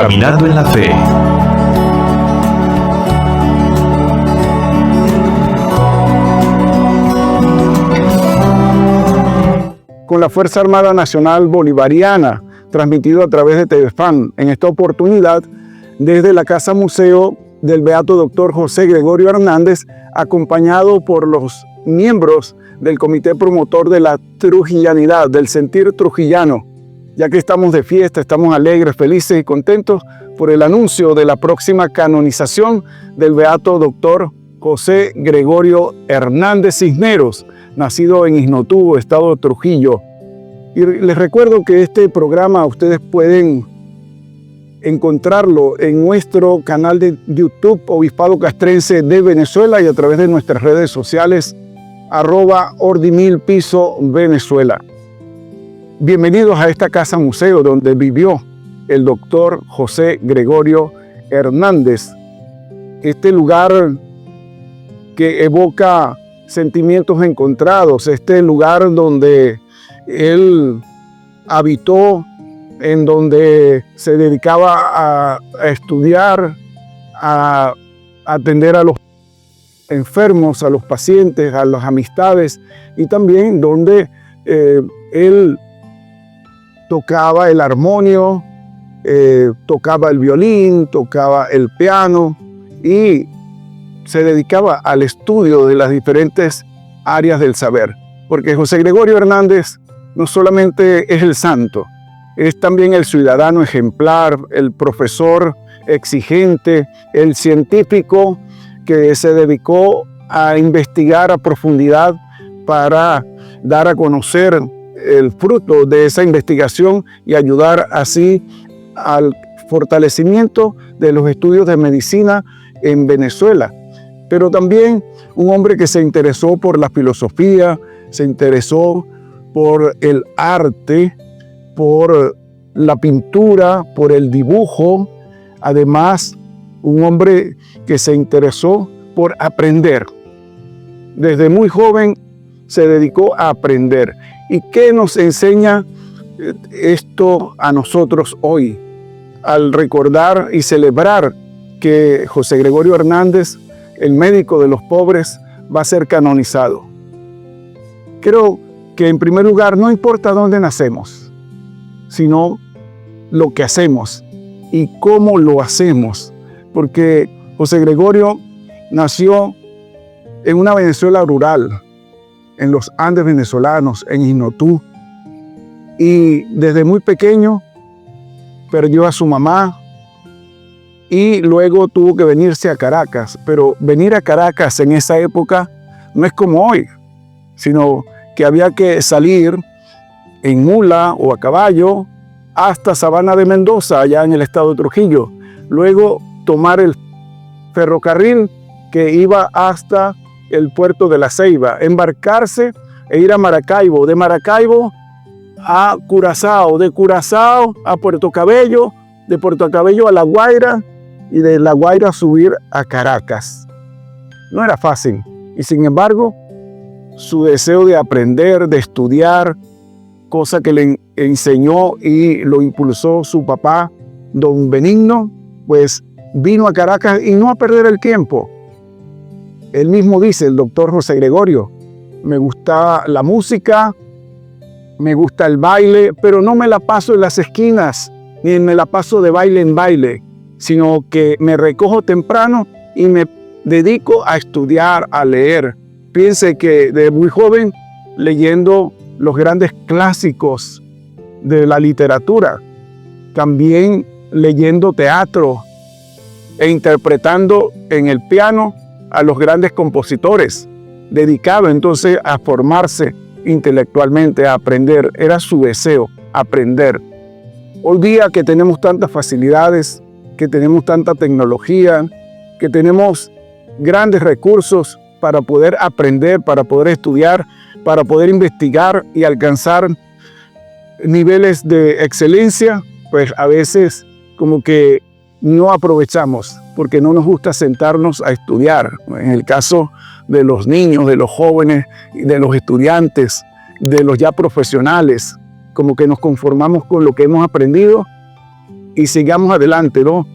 Caminando en la Fe. Con la Fuerza Armada Nacional Bolivariana, transmitido a través de Telefan. En esta oportunidad, desde la Casa Museo del Beato Dr. José Gregorio Hernández, acompañado por los miembros del Comité Promotor de la Trujillanidad, del Sentir Trujillano, ya que estamos de fiesta, estamos alegres, felices y contentos por el anuncio de la próxima canonización del Beato Dr. José Gregorio Hernández Cisneros, nacido en Isnotú, estado de Trujillo. Y les recuerdo que este programa ustedes pueden encontrarlo en nuestro canal de YouTube Obispado Castrense de Venezuela y a través de nuestras redes sociales @ordimilpiso Venezuela. Bienvenidos a esta casa museo donde vivió el doctor José Gregorio Hernández. Este lugar que evoca sentimientos encontrados, este lugar donde él habitó, en donde se dedicaba a estudiar, a atender a los enfermos, a los pacientes, a las amistades, y también donde él tocaba el armonio, tocaba el violín, tocaba el piano y se dedicaba al estudio de las diferentes áreas del saber. Porque José Gregorio Hernández no solamente es el santo, es también el ciudadano ejemplar, el profesor exigente, el científico que se dedicó a investigar a profundidad para dar a conocer el fruto de esa investigación y ayudar así al fortalecimiento de los estudios de medicina en Venezuela. Pero también un hombre que se interesó por la filosofía, se interesó por el arte, por la pintura, por el dibujo. Además, un hombre que se interesó por aprender. Desde muy joven se dedicó a aprender. ¿Y qué nos enseña esto a nosotros hoy? Al recordar y celebrar que José Gregorio Hernández, el médico de los pobres, va a ser canonizado. Creo que en primer lugar no importa dónde nacemos, sino lo que hacemos y cómo lo hacemos. Porque José Gregorio nació en una Venezuela rural, en los Andes venezolanos, en Isnotú, y desde muy pequeño perdió a su mamá y luego tuvo que venirse a Caracas. Pero venir a Caracas en esa época no es como hoy, sino que había que salir en mula o a caballo hasta Sabana de Mendoza, allá en el estado de Trujillo. Luego tomar el ferrocarril que iba hasta el puerto de La Ceiba, embarcarse e ir a Maracaibo, de Maracaibo a Curazao, de Curazao a Puerto Cabello, de Puerto Cabello a La Guaira y de La Guaira subir a Caracas. No era fácil y sin embargo su deseo de aprender, de estudiar, cosa que le enseñó y lo impulsó su papá, don Benigno, pues vino a Caracas y no a perder el tiempo. Él mismo dice, el doctor José Gregorio, me gusta la música, me gusta el baile, pero no me la paso en las esquinas, ni me la paso de baile en baile, sino que me recojo temprano y me dedico a estudiar, a leer. Piense que de muy joven, leyendo los grandes clásicos de la literatura, también leyendo teatro e interpretando en el piano a los grandes compositores, dedicado entonces a formarse intelectualmente, a aprender. Era su deseo, aprender. Hoy día que tenemos tantas facilidades, que tenemos tanta tecnología, que tenemos grandes recursos para poder aprender, para poder estudiar, para poder investigar y alcanzar niveles de excelencia, pues a veces como que no aprovechamos porque no nos gusta sentarnos a estudiar. En el caso de los niños, de los jóvenes, de los estudiantes, de los ya profesionales, como que nos conformamos con lo que hemos aprendido y sigamos adelante, ¿no?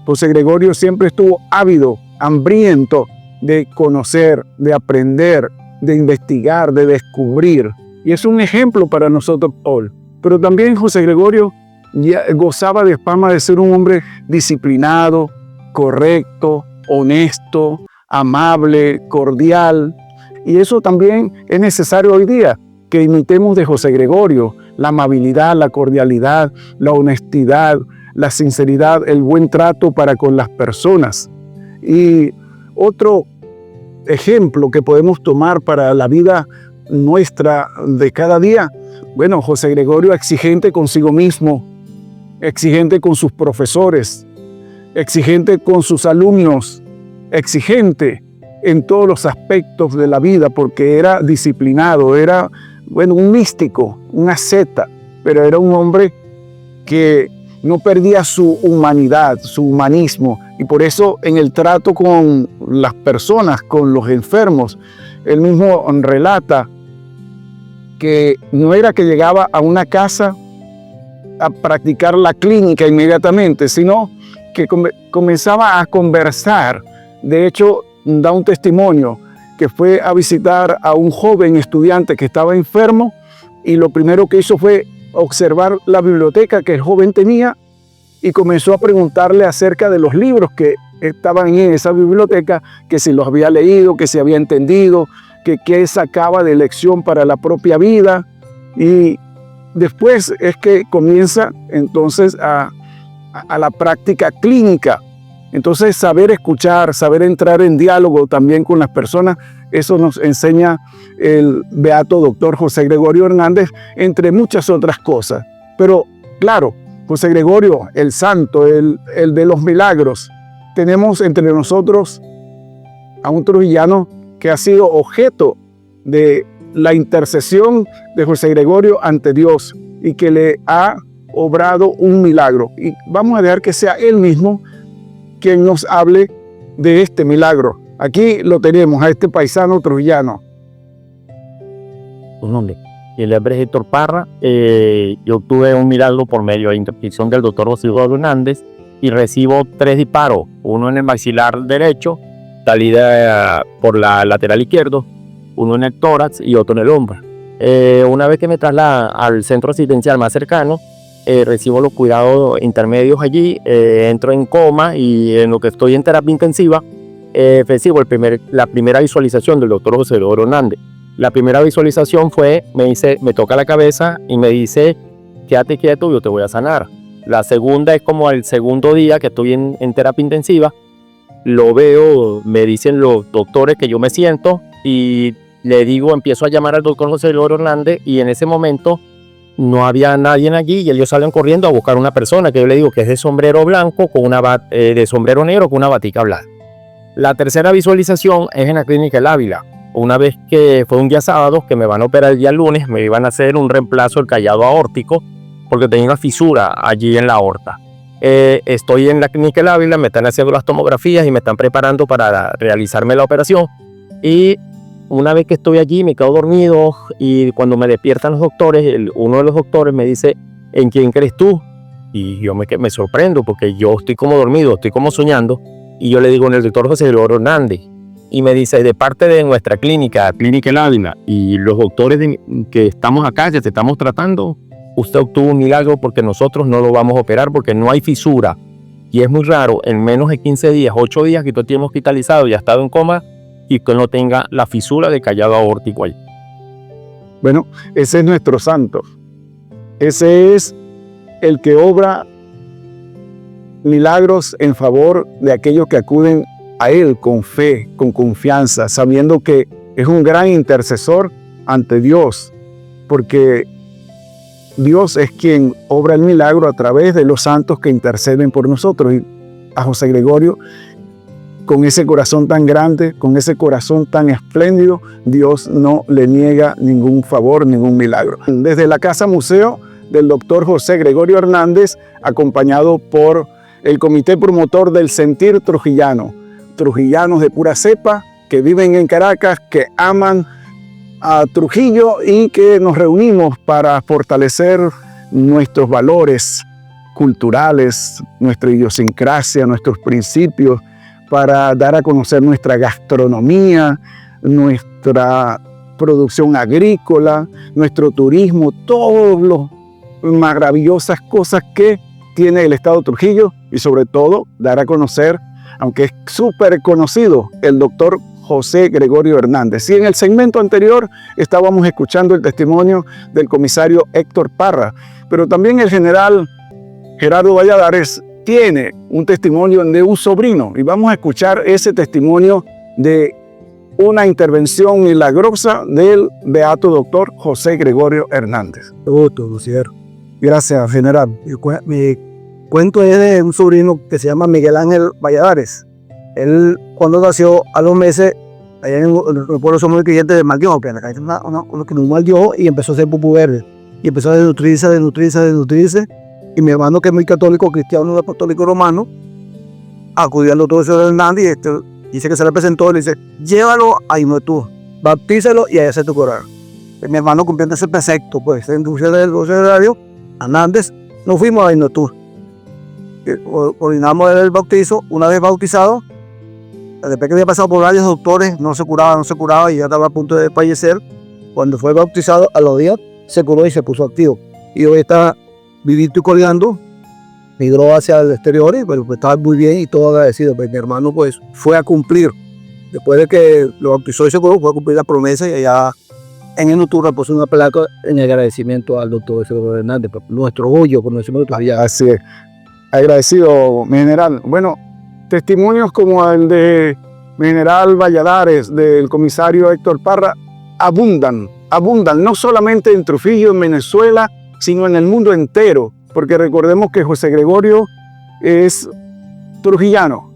José Gregorio siempre estuvo ávido, hambriento de conocer, de aprender, de investigar, de descubrir. Y es un ejemplo para nosotros hoy. Pero también José Gregorio ya gozaba de fama de ser un hombre disciplinado, correcto, honesto, amable, cordial. Y eso también es necesario hoy día, que imitemos de José Gregorio, la amabilidad, la cordialidad, la honestidad, la sinceridad, el buen trato para con las personas. Y otro ejemplo que podemos tomar para la vida nuestra de cada día, bueno, José Gregorio exigente consigo mismo, exigente con sus profesores, exigente con sus alumnos, exigente en todos los aspectos de la vida, porque era disciplinado, era, bueno, un místico, un asceta, pero era un hombre que no perdía su humanidad, su humanismo, y por eso en el trato con las personas, con los enfermos, él mismo relata que no era que llegaba a una casa a practicar la clínica inmediatamente, sino que comenzaba a conversar. De hecho, da un testimonio que fue a visitar a un joven estudiante que estaba enfermo y lo primero que hizo fue observar la biblioteca que el joven tenía y comenzó a preguntarle acerca de los libros que estaban en esa biblioteca, que si los había leído, que si había entendido, que qué sacaba de lección para la propia vida. Y después es que comienza entonces a la práctica clínica. Entonces saber escuchar, saber entrar en diálogo también con las personas, eso nos enseña el beato doctor José Gregorio Hernández, entre muchas otras cosas. Pero claro, José Gregorio, el santo, el de los milagros, tenemos entre nosotros a un trujillano que ha sido objeto de la intercesión de José Gregorio ante Dios y que le ha obrado un milagro. Y vamos a dejar que sea él mismo quien nos hable de este milagro. Aquí lo tenemos, a este paisano trujillano. Un nombre. Y el nombre es Héctor Parra. Yo tuve un milagro por medio de intervención del doctor José Gregorio Hernández y recibo 3 disparos, uno en el maxilar derecho, salida por la lateral izquierdo, uno en el tórax y otro en el hombro. Una vez que me traslada al centro asistencial más cercano, recibo los cuidados intermedios allí, entro en coma y en lo que estoy en terapia intensiva, recibo la primera visualización del doctor José Gregorio Hernández. La primera visualización fue, me toca la cabeza y me dice, quédate quieto, yo te voy a sanar. La segunda es como el segundo día que estoy en terapia intensiva, lo veo, me dicen los doctores que yo me siento y le digo, empiezo a llamar al doctor José Gregorio Hernández y en ese momento no había nadie allí y ellos salen corriendo a buscar una persona que yo le digo que es de sombrero blanco, de sombrero negro con una batica blanca. La tercera visualización es en la clínica El Ávila. Una vez que fue un día sábado, que me van a operar el día lunes, me iban a hacer un reemplazo del callado aórtico porque tenía una fisura allí en la aorta. Estoy en la clínica El Ávila, me están haciendo las tomografías y me están preparando para realizarme la operación. Y una vez que estoy allí me quedo dormido y cuando me despiertan los doctores, uno de los doctores me dice, ¿en quién crees tú? Y yo me sorprendo porque yo estoy como dormido, estoy como soñando. Y yo le digo, en el doctor José Gregorio Hernández. Y me dice, de parte de nuestra clínica El Ávila, y los doctores que estamos acá, que te estamos tratando, usted obtuvo un milagro porque nosotros no lo vamos a operar porque no hay fisura. Y es muy raro, en menos de 15 días, 8 días que tú tienes hospitalizado y has estado en coma, y que no tenga la fisura de callado aórtico ahí. Bueno, ese es nuestro santo. Ese es el que obra milagros en favor de aquellos que acuden a Él con fe, con confianza, sabiendo que es un gran intercesor ante Dios, porque Dios es quien obra el milagro a través de los santos que interceden por nosotros. Y a José Gregorio, con ese corazón tan grande, con ese corazón tan espléndido, Dios no le niega ningún favor, ningún milagro. Desde la Casa Museo del doctor José Gregorio Hernández, acompañado por el Comité Promotor del Sentir Trujillano, trujillanos de pura cepa que viven en Caracas, que aman a Trujillo y que nos reunimos para fortalecer nuestros valores culturales, nuestra idiosincrasia, nuestros principios, para dar a conocer nuestra gastronomía, nuestra producción agrícola, nuestro turismo, todas las maravillosas cosas que tiene el estado de Trujillo y sobre todo dar a conocer, aunque es súper conocido, el doctor José Gregorio Hernández. Y en el segmento anterior estábamos escuchando el testimonio del comisario Héctor Parra, pero también el general Gerardo Valladares tiene un testimonio de un sobrino y vamos a escuchar ese testimonio de una intervención milagrosa del beato doctor José Gregorio Hernández. Gusto, Lucifer. Gracias, general. Mi cuento es de un sobrino que se llama Miguel Ángel Valladares. Él, cuando nació, a los meses, allá en el pueblo somos muy creyentes de mal de ojo, uno que no mal de ojo, y empezó a hacer pupú verde. Y empezó a desnutrirse. Y mi hermano, que es muy católico, cristiano, apostólico romano, acudió al doctor Hernández y dice que se le presentó y le dice: llévalo a Inotú, bautízalo y allá se te curará. Mi hermano, cumpliendo ese precepto, pues, en el radio Hernández, nos fuimos a Inotú. Coordinamos el bautizo. Una vez bautizado, después que había pasado por varios doctores, no se curaba y ya estaba a punto de fallecer. Cuando fue bautizado, a los días se curó y se puso activo. Y hoy está vivito y colgando, migró hacia el exterior, pero pues estaba muy bien y todo agradecido. Pues mi hermano pues fue a cumplir, después de que lo bautizó y se curó, fue a cumplir la promesa y allá en el Nuturra puso una placa en agradecimiento al doctor Hernández, por nuestro orgullo, por nuestro allá. Así es. Agradecido, mi general. Bueno, testimonios como el de mi general Valladares, del comisario Héctor Parra, abundan, no solamente en Trujillo, en Venezuela, sino en el mundo entero, porque recordemos que José Gregorio es trujillano,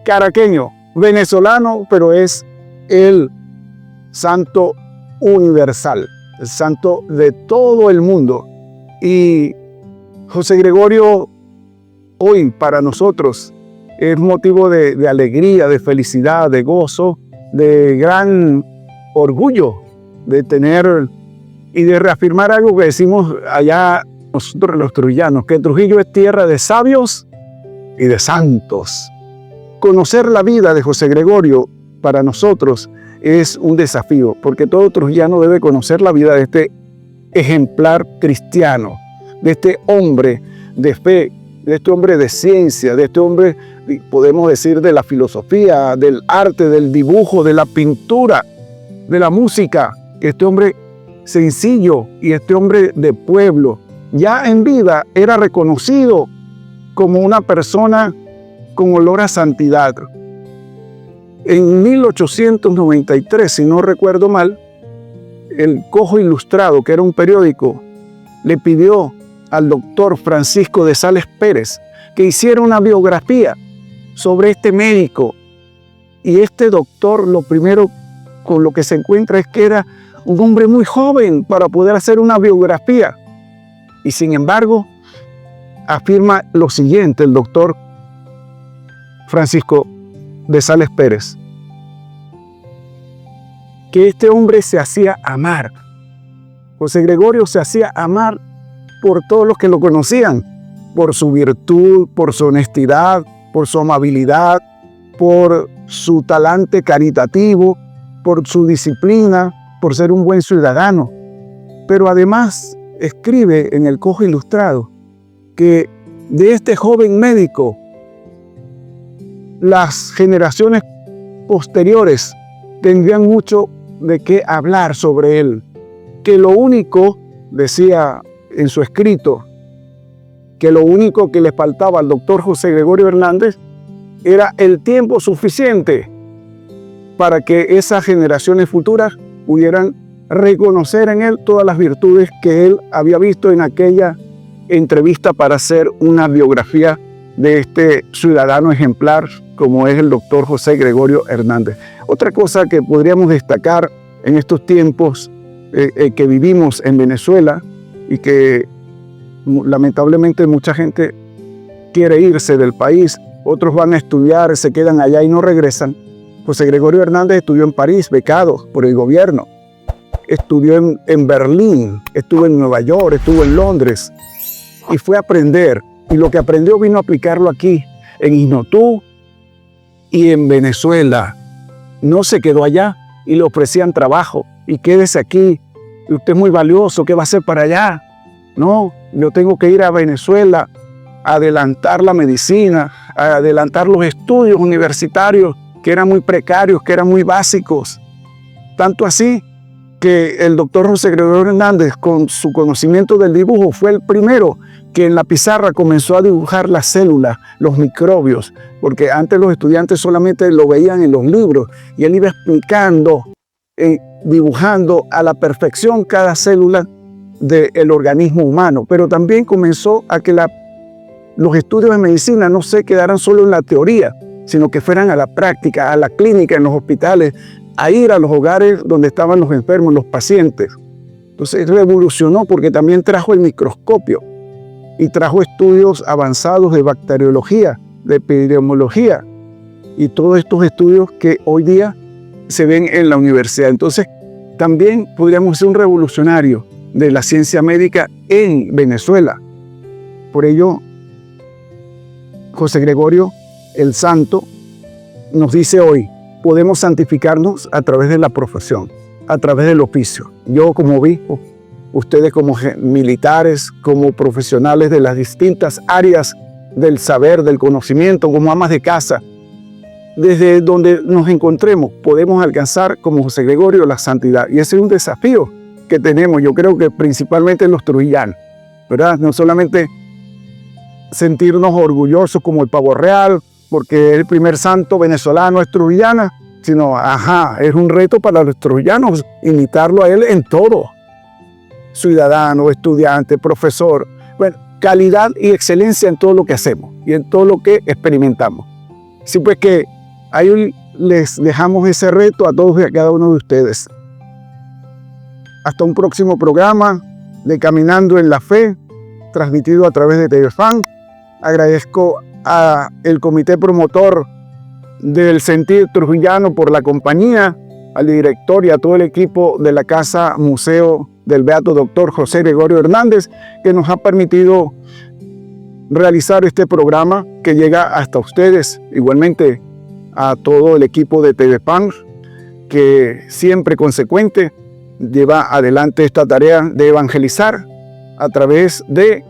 caraqueño, venezolano, pero es el santo universal, el santo de todo el mundo. Y José Gregorio hoy para nosotros es motivo de alegría, de felicidad, de gozo, de gran orgullo de tener y de reafirmar algo que decimos allá nosotros los trujillanos, que Trujillo es tierra de sabios y de santos. Conocer la vida de José Gregorio para nosotros es un desafío, porque todo trujillano debe conocer la vida de este ejemplar cristiano, de este hombre de fe, de este hombre de ciencia, de este hombre, podemos decir, de la filosofía, del arte, del dibujo, de la pintura, de la música, este hombre sencillo y este hombre de pueblo. Ya en vida era reconocido como una persona con olor a santidad. En 1893, si no recuerdo mal, el Cojo Ilustrado, que era un periódico, le pidió al doctor Francisco de Sales Pérez que hiciera una biografía sobre este médico. Y este doctor, lo primero con lo que se encuentra es que era un hombre muy joven para poder hacer una biografía. Y sin embargo, afirma lo siguiente el doctor Francisco de Sales Pérez, que este hombre se hacía amar. José Gregorio se hacía amar por todos los que lo conocían, por su virtud, por su honestidad, por su amabilidad, por su talante caritativo, por su disciplina, por ser un buen ciudadano. Pero además escribe en el Cojo Ilustrado que de este joven médico las generaciones posteriores tendrían mucho de qué hablar sobre él, que lo único, decía en su escrito, que lo único que le faltaba al doctor José Gregorio Hernández era el tiempo suficiente para que esas generaciones futuras pudieran reconocer en él todas las virtudes que él había visto en aquella entrevista para hacer una biografía de este ciudadano ejemplar como es el doctor José Gregorio Hernández. Otra cosa que podríamos destacar en estos tiempos que vivimos en Venezuela y que lamentablemente mucha gente quiere irse del país, otros van a estudiar, se quedan allá y no regresan. José Gregorio Hernández estudió en París, becado por el gobierno. Estudió en Berlín, estuvo en Nueva York, estuvo en Londres. y fue a aprender. Y lo que aprendió vino a aplicarlo aquí, en Isnotú y en Venezuela. No se quedó allá y le ofrecían trabajo. Y quédese aquí, usted es muy valioso, ¿qué va a hacer para allá? No, yo tengo que ir a Venezuela a adelantar la medicina, a adelantar los estudios universitarios que eran muy precarios, que eran muy básicos. Tanto así que el doctor José Gregorio Hernández, con su conocimiento del dibujo, fue el primero que en la pizarra comenzó a dibujar las células, los microbios, porque antes los estudiantes solamente lo veían en los libros y él iba explicando, dibujando a la perfección cada célula del organismo humano. Pero también comenzó a que los estudios de medicina no se quedaran solo en la teoría, sino que fueran a la práctica, a la clínica, en los hospitales, a ir a los hogares donde estaban los enfermos, los pacientes. Entonces revolucionó porque también trajo el microscopio y trajo estudios avanzados de bacteriología, de epidemiología y todos estos estudios que hoy día se ven en la universidad. Entonces también podríamos ser un revolucionario de la ciencia médica en Venezuela. Por ello, José Gregorio, el Santo, nos dice hoy, podemos santificarnos a través de la profesión, a través del oficio. Yo como obispo, ustedes como militares, como profesionales de las distintas áreas del saber, del conocimiento, como amas de casa, desde donde nos encontremos, podemos alcanzar como José Gregorio la santidad. Y ese es un desafío que tenemos, yo creo que principalmente los trujillanos, ¿verdad? No solamente sentirnos orgullosos como el pavo real, porque el primer santo venezolano es trujillana, sino, es un reto para los trujillanos imitarlo a él en todo. Ciudadano, estudiante, profesor, bueno, calidad y excelencia en todo lo que hacemos y en todo lo que experimentamos. Así pues que ahí les dejamos ese reto a todos y a cada uno de ustedes. Hasta un próximo programa de Caminando en la Fe, transmitido a través de TVFAN. Agradezco al comité promotor del Sentir Trujillano por la compañía, al director y a todo el equipo de la Casa Museo del Beato Doctor José Gregorio Hernández, que nos ha permitido realizar este programa que llega hasta ustedes. Igualmente a todo el equipo de TVFAN, que siempre consecuente lleva adelante esta tarea de evangelizar a través de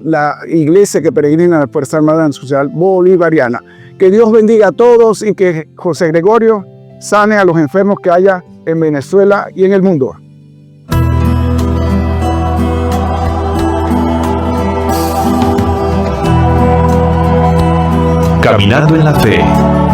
la iglesia que peregrina a la Fuerza Armada Social Bolivariana. Que Dios bendiga a todos y que José Gregorio sane a los enfermos que haya en Venezuela y en el mundo. Caminando en la Fe.